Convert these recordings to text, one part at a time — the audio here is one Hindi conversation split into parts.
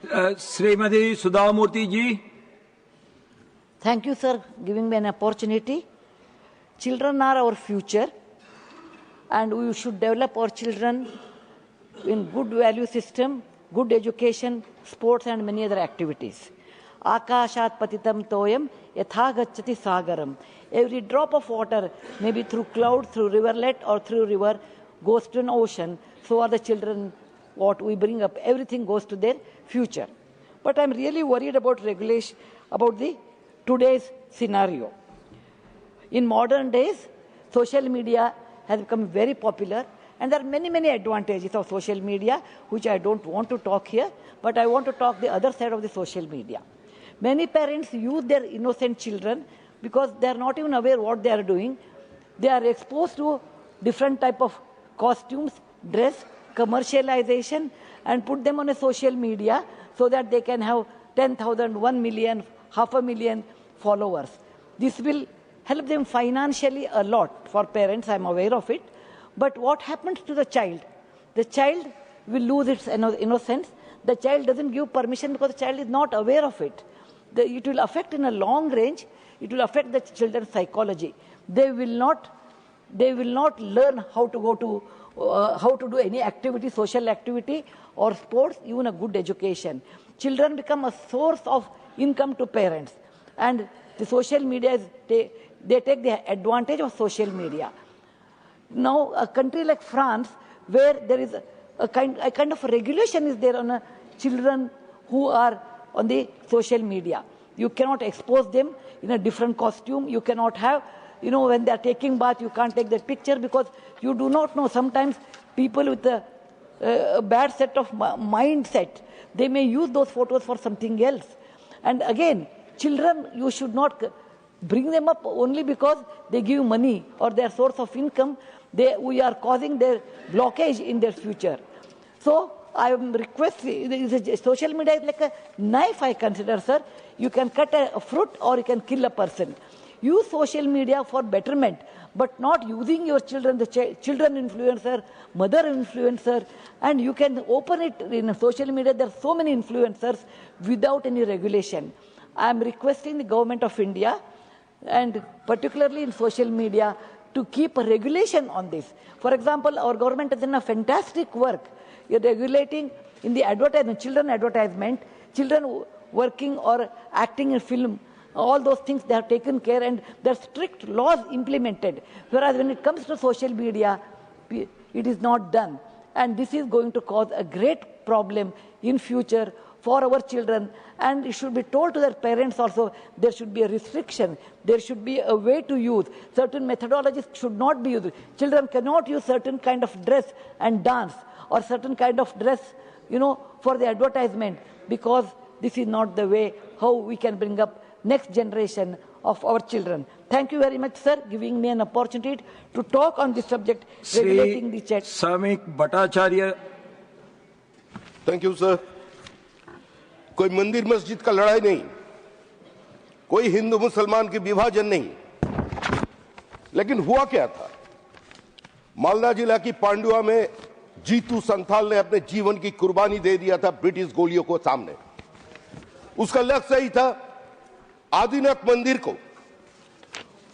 Srimati Sudhamurthy ji. Thank you, sir, giving me an opportunity. Children are our future, and we should develop our children in good value system, good education, sports, and many other activities. Akashat patitam toyam yatha gacchati sagaram. Every drop of water, maybe through cloud, through riverlet, or through river, goes to an ocean. So are the children. What we bring up, everything goes to their future. But I'm really worried about regulation, about the today's scenario. In modern days, social media has become very popular, and there are many, many advantages of social media, which I don't want to talk here, but I want to talk the other side of the social media. Many parents use their innocent children because they are not even aware what they are doing. They are exposed to different type of costumes, dress, commercialization, and put them on a social media so that they can have 10,000, 1 million, 500,000 followers. This will help them financially a lot for parents, I'm aware of it. But what happens to the child? The child will lose its innocence. The child doesn't give permission because the child is not aware of it. It will affect in a long range, it will affect the children's psychology. They will not learn how to do any activity, social activity or sports, even a good education. Children become a source of income to parents, and the social media they take the advantage of social media. Now, a country like France, where there is a kind of regulation is there on children who are on the social media. You cannot expose them in a different costume. You cannot have, when they are taking bath, you can't take that picture because you do not know. Sometimes people with a bad set of mindset, they may use those photos for something else. And again, children, you should not bring them up only because they give money or their source of income. We are causing their blockage in their future. So I am requesting, social media is like a knife, I consider, sir. You can cut a fruit or you can kill a person. Use social media for betterment, but not using your children, the children influencer, mother influencer, and you can open it in social media. There are so many influencers without any regulation. I am requesting the government of India, and particularly in social media, to keep a regulation on this. For example, our government has done a fantastic work. You're regulating in the advertisement, children working or acting in film, all those things they have taken care, and there are strict laws implemented. Whereas when it comes to social media, it is not done. And this is going to cause a great problem in future for our children. And it should be told to their parents also, there should be a restriction. There should be a way to use. Certain methodologies should not be used. Children cannot use certain kind of dress and dance, or certain kind of dress, for the advertisement, because this is not the way how we can bring up next generation of our children. Thank you very much, sir, giving me an opportunity to talk on this subject, regulating the chat. Samik Bhattacharya. Thank you, sir. कोई मंदिर मस्जिद का लड़ाई नहीं, कोई हिंदू मुसलमान की विभाजन नहीं, लेकिन हुआ क्या था? मालदा जिला की पांडुआ में जीतू संथाल ने अपने जीवन की कुर्बानी दे दिया था ब्रिटिश गोलियों को सामने। उसका लक्ष्य यही था, आदिनाथ मंदिर को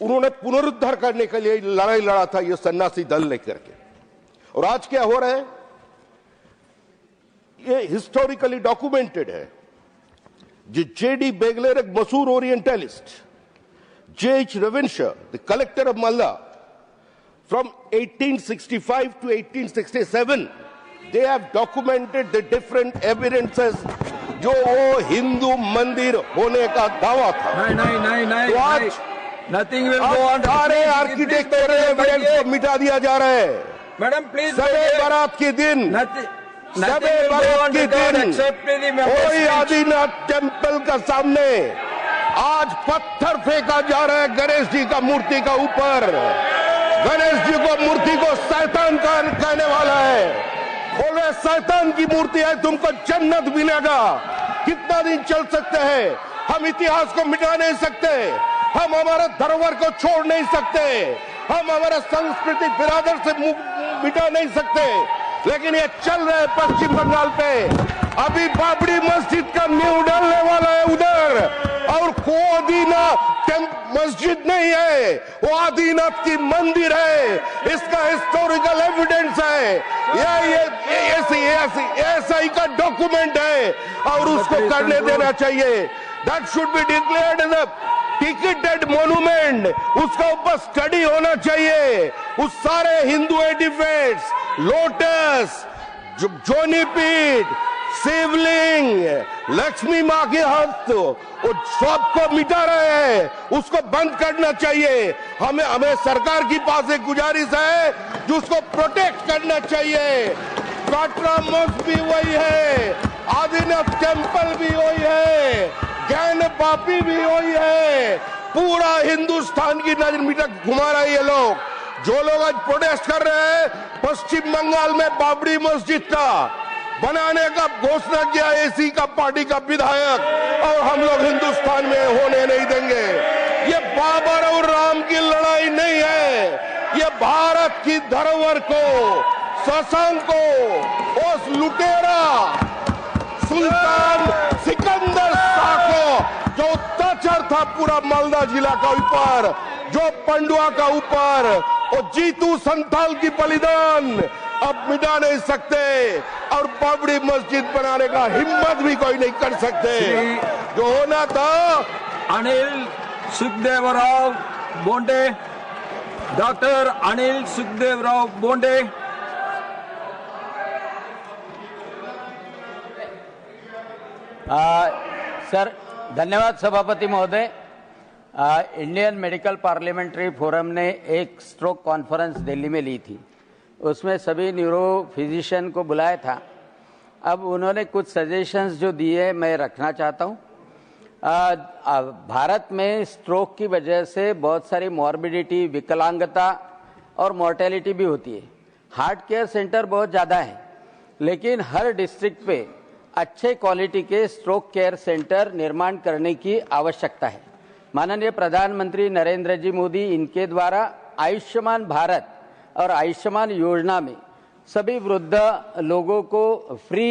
उन्होंने पुनरुद्धार करने के लिए लड़ाई लड़ा था, ये सन्यासी दल लेकर के। और आज क्या हो रहा है, ये हिस्टोरिकली डॉक्यूमेंटेड है। J.D. Begler, एक मशहूर orientalist, J.H. Ravenshaw, the collector of Malda, from 1865 to 1867, they have documented the different evidences जो वो हिंदू मंदिर होने का दावा था। नहीं, तो आज nothing will go on. सारे आर्किटेक्चरल एविडेंस को मिटा दिया जा रहा है। मैडम प्लीज, सबे बारात के दिन कोई आदिनाथ टेम्पल का सामने आज पत्थर फेंका जा रहा है गणेश जी का मूर्ति का ऊपर। गणेश जी को मूर्ति को शैतान का कहने वाला है, बोल रहे शैतान की मूर्ति है, तुमको जन्नत मिलेगा। कितना दिन चल सकते हैं? हम इतिहास को मिटा नहीं सकते, हम हमारे धरोहर को छोड़ नहीं सकते, हम हमारा सांस्कृतिक बिरादर से मिटा नहीं सकते। लेकिन ये चल रहे हैं पश्चिम बंगाल पे। अभी बाबरी मस्जिद का नींव डालने वाला है उधर, और वो आदिनाथ मस्जिद नहीं है, वो आदिनाथ की मंदिर है। इसका हिस्टोरिकल एविडेंस है, ये ऐसा का डॉक्यूमेंट है, और उसको करने देना चाहिए। That should be declared as a ticketed monument, उसका ऊपर स्टडी होना चाहिए। उस सारे हिंदू एडिफिट्स, लोटस, जोनीपीठ, शिवलिंग, लक्ष्मी माँ के हस्त, सबको मिटा रहे हैं, उसको बंद करना चाहिए। हमें सरकार की पास एक गुजारिश है जो उसको प्रोटेक्ट करना चाहिए। काटरा मस्जिद भी वही है, आदिनाथ टेम्पल भी वही है, ज्ञान पापी भी वही है। पूरा हिंदुस्तान की नजर मिटा घुमा रहे ये लोग। जो लोग आज प्रोटेस्ट कर रहे हैं, पश्चिम बंगाल में बाबरी मस्जिद का बनाने का घोषणा किया एसी का पार्टी का विधायक, और हम लोग हिंदुस्तान में होने नहीं देंगे। ये बाबर और राम की लड़ाई नहीं है, ये भारत की धरोहर को, शशांक को, उस लुटेरा सुल्तान सिकंदर शाह को जो अत्याचार था पूरा मालदा जिला का ऊपर, जो पंडुआ का ऊपर, और जीतू संथाल की बलिदान अब मिटा नहीं सकते, और बाबरी मस्जिद बनाने का हिम्मत भी कोई नहीं कर सकते। जो होना था अनिल सुखदेवराव बोंडे, डॉक्टर अनिल सुखदेवराव बोंडे। सर धन्यवाद सभापति महोदय। इंडियन मेडिकल पार्लियामेंट्री फोरम ने एक स्ट्रोक कॉन्फ्रेंस दिल्ली में ली थी, उसमें सभी न्यूरो फिजिशियन को बुलाया था। अब उन्होंने कुछ सजेशंस जो दिए मैं रखना चाहता हूँ। भारत में स्ट्रोक की वजह से बहुत सारी मॉर्बिडिटी, विकलांगता और मोर्टेलिटी भी होती है। हार्ट केयर सेंटर बहुत ज़्यादा है, लेकिन हर डिस्ट्रिक्ट पे अच्छे क्वालिटी के स्ट्रोक केयर सेंटर निर्माण करने की आवश्यकता है। माननीय प्रधानमंत्री नरेंद्र जी मोदी इनके द्वारा आयुष्मान भारत और आयुष्मान योजना में सभी वृद्ध लोगों को फ्री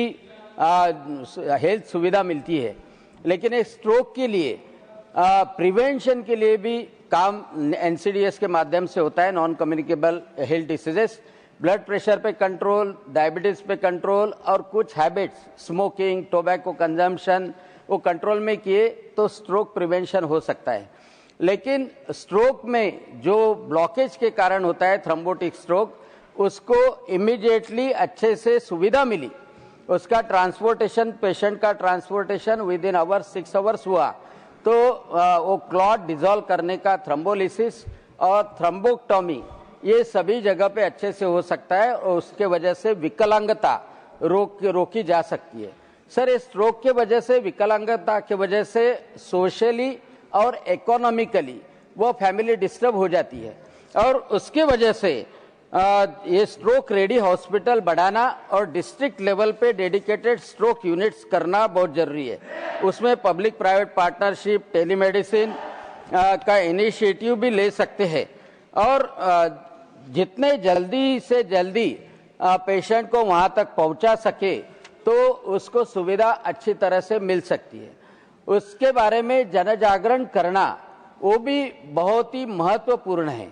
हेल्थ सुविधा मिलती है, लेकिन एक स्ट्रोक के लिए प्रिवेंशन के लिए भी काम एनसीडीएस के माध्यम से होता है, non communicable health diseases, blood pressure पे कंट्रोल, डायबिटीज पे कंट्रोल, और कुछ हैबिट्स, स्मोकिंग, टोबैको कंजम्पशन, वो कंट्रोल में किए तो स्ट्रोक प्रिवेंशन हो सकता है। लेकिन स्ट्रोक में जो ब्लॉकेज के कारण होता है, थ्रोम्बोटिक स्ट्रोक, उसको इमीडिएटली अच्छे से सुविधा मिली, उसका ट्रांसपोर्टेशन, पेशेंट का transportation with in hours 6 hours हुआ, तो वो क्लॉट डिजोल्व करने का थ्रोम्बोलिसिस और थ्रोम्बोक्टोमी, ये सभी जगह पे अच्छे से हो सकता है, और उसके वजह से विकलांगता रोकी जा सकती है। सर, इस स्ट्रोक के वजह से, विकलांगता के वजह से सोशली और इकोनॉमिकली वो फैमिली डिस्टर्ब हो जाती है, और उसके वजह से ये स्ट्रोक रेडी हॉस्पिटल बढ़ाना और डिस्ट्रिक्ट लेवल पे डेडिकेटेड स्ट्रोक यूनिट्स करना बहुत जरूरी है। उसमें पब्लिक प्राइवेट पार्टनरशिप, टेलीमेडिसिन का इनिशिएटिव भी ले सकते हैं, और जितने जल्दी से जल्दी पेशेंट को वहां तक पहुंचा सके तो उसको सुविधा अच्छी तरह से मिल सकती है। उसके बारे में जन जागरण करना वो भी बहुत ही महत्वपूर्ण है।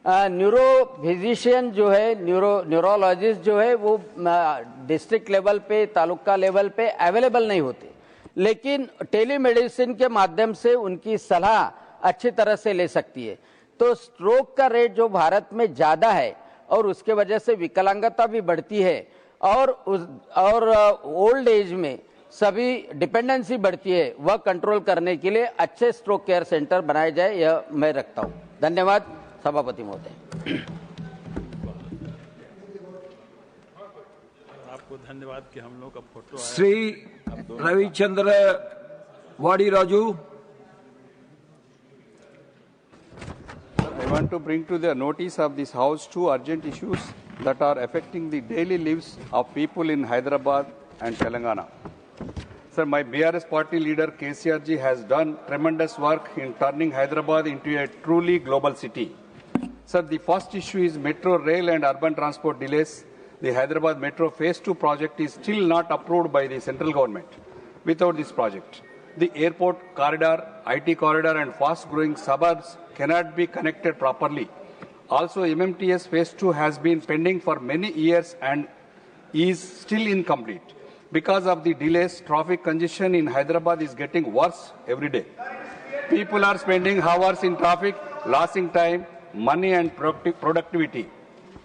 न्यूरो फिजिशियन जो है, न्यूरोलॉजिस्ट जो है, वो डिस्ट्रिक्ट लेवल पे, तालुका लेवल पे अवेलेबल नहीं होते, लेकिन टेलीमेडिसिन के माध्यम से उनकी सलाह अच्छी तरह से ले सकती है। तो स्ट्रोक का रेट जो भारत में ज्यादा है और उसके वजह से विकलांगता भी बढ़ती है, और ओल्ड एज में सभी डिपेंडेंसी बढ़ती है, वह कंट्रोल करने के लिए अच्छे स्ट्रोक केयर सेंटर बनाए जाए, यह मैं रखता हूं। धन्यवाद सभापति महोदय। आपको धन्यवाद कि हम लोग का फोटो आया। श्री रविचंद्र वाडी Raju. I want to bring to the notice of this House 2 urgent issues that are affecting the daily lives of people in Hyderabad and Telangana. Sir, my BRS party leader KCRG has done tremendous work in turning Hyderabad into a truly global city. Sir, the first issue is metro rail and urban transport delays. the Hyderabad Metro Phase 2 project is still not approved by the central government. Without this project, the airport corridor, IT corridor and fast-growing suburbs cannot be connected properly. Also, MMTS Phase 2 has been pending for many years and is still incomplete. Because of the delays, traffic congestion in Hyderabad is getting worse every day. People are spending hours in traffic, losing time, money and productivity.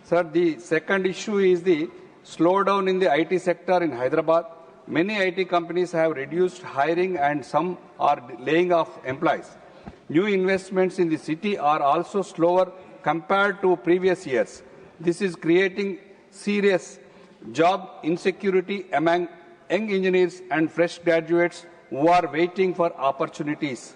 Sir, the second issue is the slowdown in the IT sector in Hyderabad. Many IT companies have reduced hiring and some are laying off employees. New investments in the city are also slower compared to previous years. This is creating serious job insecurity among young engineers and fresh graduates who are waiting for opportunities.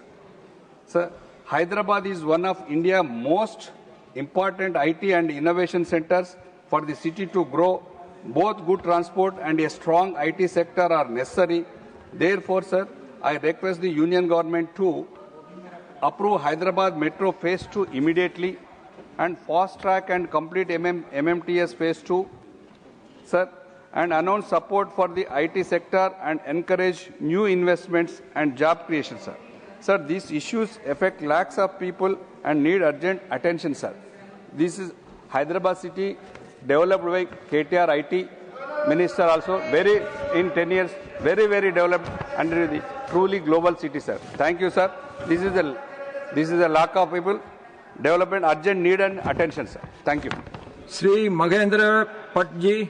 Sir, Hyderabad is one of India's most important IT and innovation centers. For the city to grow, both good transport and a strong IT sector are necessary. Therefore, sir, I request the Union Government to approve Hyderabad Metro Phase 2 immediately and fast track and complete MMTS Phase 2, sir, and announce support for the IT sector and encourage new investments and job creation, sir. Sir, these issues affect lakhs of people and need urgent attention, sir. This is Hyderabad city developed by KTR IT minister also, in 10 years, very developed under the truly global city, sir. Thank you, sir. This is a lack of people, development, urgent need and attention, sir. Thank you. Shri Mahendra पट जी।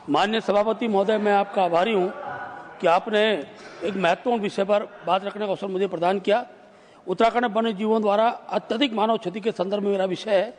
माननीय सभापति महोदय, मैं आपका आभारी हूं कि आपने एक महत्वपूर्ण विषय पर बात रखने का अवसर मुझे प्रदान किया। उत्तराखंड में वन्य जीवों द्वारा अत्यधिक मानव क्षति के संदर्भ में मेरा विषय है।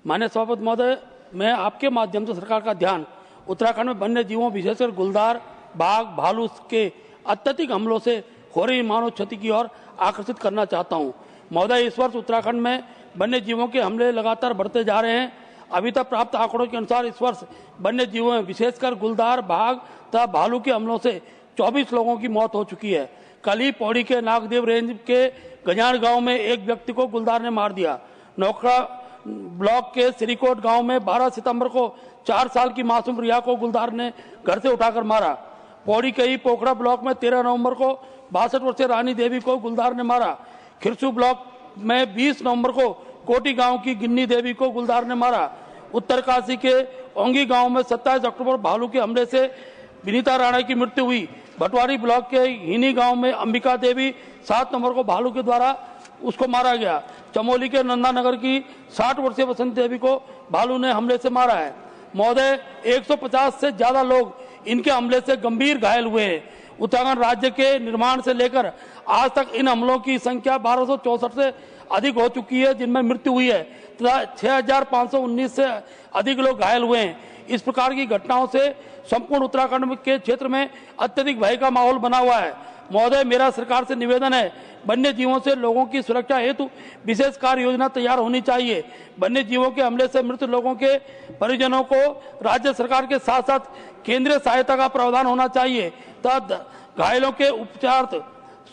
माननीय सभापति महोदय, मैं आपके माध्यम से सरकार का ध्यान उत्तराखंड में वन्य जीवों, विशेषकर गुलदार, बाघ, भालू के अत्यधिक हमलों से हो रही मानव क्षति की ओर आकर्षित करना चाहता हूं। महोदय, इस वर्ष उत्तराखंड में वन्य जीवों के हमले लगातार बढ़ते जा रहे हैं। अभी तक प्राप्त आंकड़ों के अनुसार इस वर्ष वन्य जीवों में विशेषकर गुलदार, बाघ तथा भालू के हमलों से 24 लोगों की मौत हो चुकी है। कल ही पौड़ी के नागदेव रेंज के गजान गांव में एक व्यक्ति को गुलदार ने मार दिया। नौखड़ा ब्लॉक के श्रीकोट गांव में 12 सितंबर को 4 साल की मासूम रिया को गुलदार ने घर से उठाकर मारा। पौड़ी के ही पोखरा ब्लॉक में 13 नवंबर को 62 वर्षीय रानी देवी को गुलदार ने मारा। खिरसू ब्लॉक में 20 नवंबर को कोटी गांव की गिन्नी देवी को गुलदार ने मारा। उत्तरकाशी के ओंगी गांव में 27 अक्टूबर भालू के हमले से विनीता राणा की मृत्यु हुई। भटवारी ब्लॉक के हिनी गांव में अंबिका देवी 7 नवंबर को भालू के द्वारा उसको मारा गया। चमोली के नंदानगर की 60 वर्षीय बसंत देवी को भालू ने हमले से मारा है। महोदय, 150 से ज्यादा लोग इनके हमले से गंभीर घायल हुए हैं। उत्तराखंड राज्य के निर्माण से लेकर आज तक इन हमलों की संख्या 1264 से अधिक हो चुकी है, जिनमें मृत्यु हुई है तथा 6519 से अधिक लोग घायल हुए हैं। इस प्रकार की घटनाओं से संपूर्ण उत्तराखंड के क्षेत्र में अत्यधिक भय का माहौल बना हुआ है। महोदय, मेरा सरकार से निवेदन है, वन्य जीवों से लोगों की सुरक्षा हेतु विशेष कार्य योजना तैयार होनी चाहिए। वन्य जीवों के हमले से मृत लोगों के परिजनों को राज्य सरकार के साथ साथ केंद्रीय सहायता का प्रावधान होना चाहिए तथा घायलों के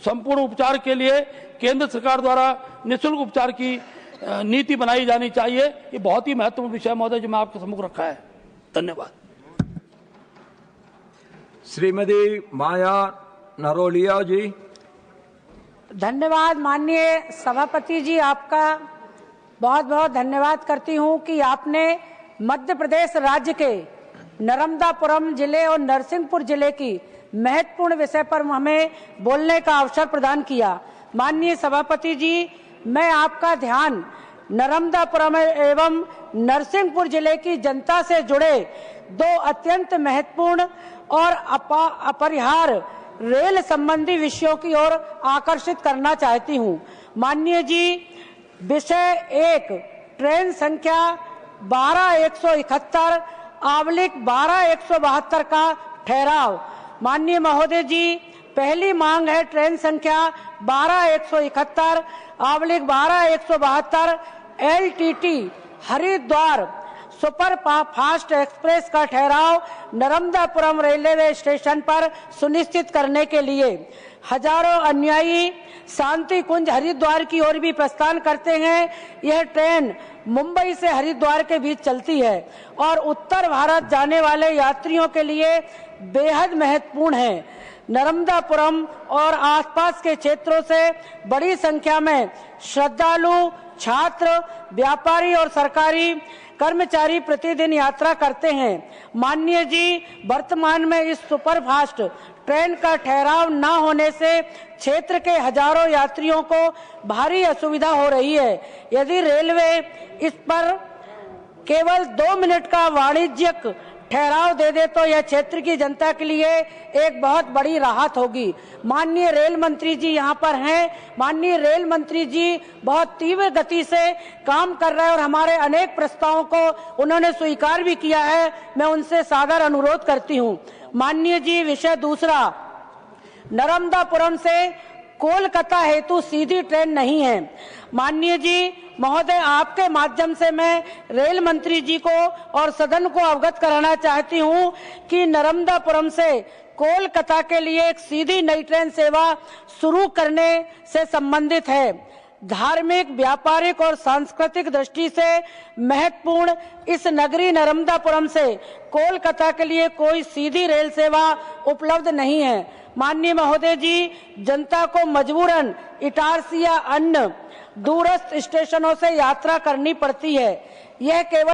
संपूर्ण उपचार के लिए केंद्र सरकार द्वारा निःशुल्क उपचार की नीति बनाई जानी चाहिए। ये बहुत ही महत्वपूर्ण विषय महोदय जो मैं आपके सम्मुख रखा है। धन्यवाद। श्रीमती माया नरोलिया जी। धन्यवाद माननीय सभापति जी, आपका बहुत बहुत धन्यवाद करती हूं कि आपने मध्य प्रदेश राज्य के नर्मदापुरम जिले और नरसिंहपुर जिले की महत्वपूर्ण विषय पर हमें बोलने का अवसर प्रदान किया। माननीय सभापति जी, मैं आपका ध्यान नर्मदापुरम एवं नरसिंहपुर जिले की जनता से जुड़े 2 अत्यंत महत्वपूर्ण और अपरिहार्य रेल संबंधी विषयों की ओर आकर्षिट करना चाहती हूं। माननीय जी, विषय 1 ट्रेन संख्या 12171 आवलिक 12172 का ठहराव। माननीय महोदय जी, पहली मांग है ट्रेन संख्या 12171 आवलिक 12172 LTT Haridwar super fast express का ठहराव नर्मदापुरम रेलवे स्टेशन पर सुनिश्चित करने के लिए हजारों अनुयायी शांति कुंज हरिद्वार की ओर भी प्रस्थान करते हैं। यह ट्रेन मुंबई से हरिद्वार के बीच चलती है और उत्तर भारत जाने वाले यात्रियों के लिए बेहद महत्वपूर्ण है। नर्मदापुरम और आसपास के क्षेत्रों से बड़ी संख्या में श्रद्धालु, छात्र, व्यापारी और सरकारी कर्मचारी प्रतिदिन यात्रा करते हैं। माननीय जी, वर्तमान में इस सुपरफास्ट ट्रेन का ठहराव न होने से क्षेत्र के हजारों यात्रियों को भारी असुविधा हो रही है। यदि रेलवे इस पर केवल 2 मिनट का वाणिज्यिक ठहराव दे दे तो यह क्षेत्र की जनता के लिए एक बहुत बड़ी राहत होगी। माननीय रेल मंत्री जी यहाँ पर हैं। माननीय रेल मंत्री जी बहुत तीव्र गति से काम कर रहे हैं और हमारे अनेक प्रस्तावों को उन्होंने स्वीकार भी किया है। मैं उनसे सादर अनुरोध करती हूँ। माननीय जी, विषय दूसरा, नर्मदापुरम से कोलकाता हेतु सीधी ट्रेन नहीं है। माननीय जी महोदय, आपके माध्यम से मैं रेल मंत्री जी को और सदन को अवगत कराना चाहती हूं कि नर्मदापुरम से कोलकाता के लिए एक सीधी नई ट्रेन सेवा शुरू करने से संबंधित है। धार्मिक, व्यापारिक और सांस्कृतिक दृष्टि से महत्वपूर्ण इस नगरी नर्मदापुरम से कोलकाता के लिए कोई सीधी रेल सेवा उपलब्ध नहीं है। माननीय महोदय जी, जनता को मजबूरन इटारसी या अन्य दूरस्थ स्टेशनों से यात्रा करनी पड़ती है। यह केवल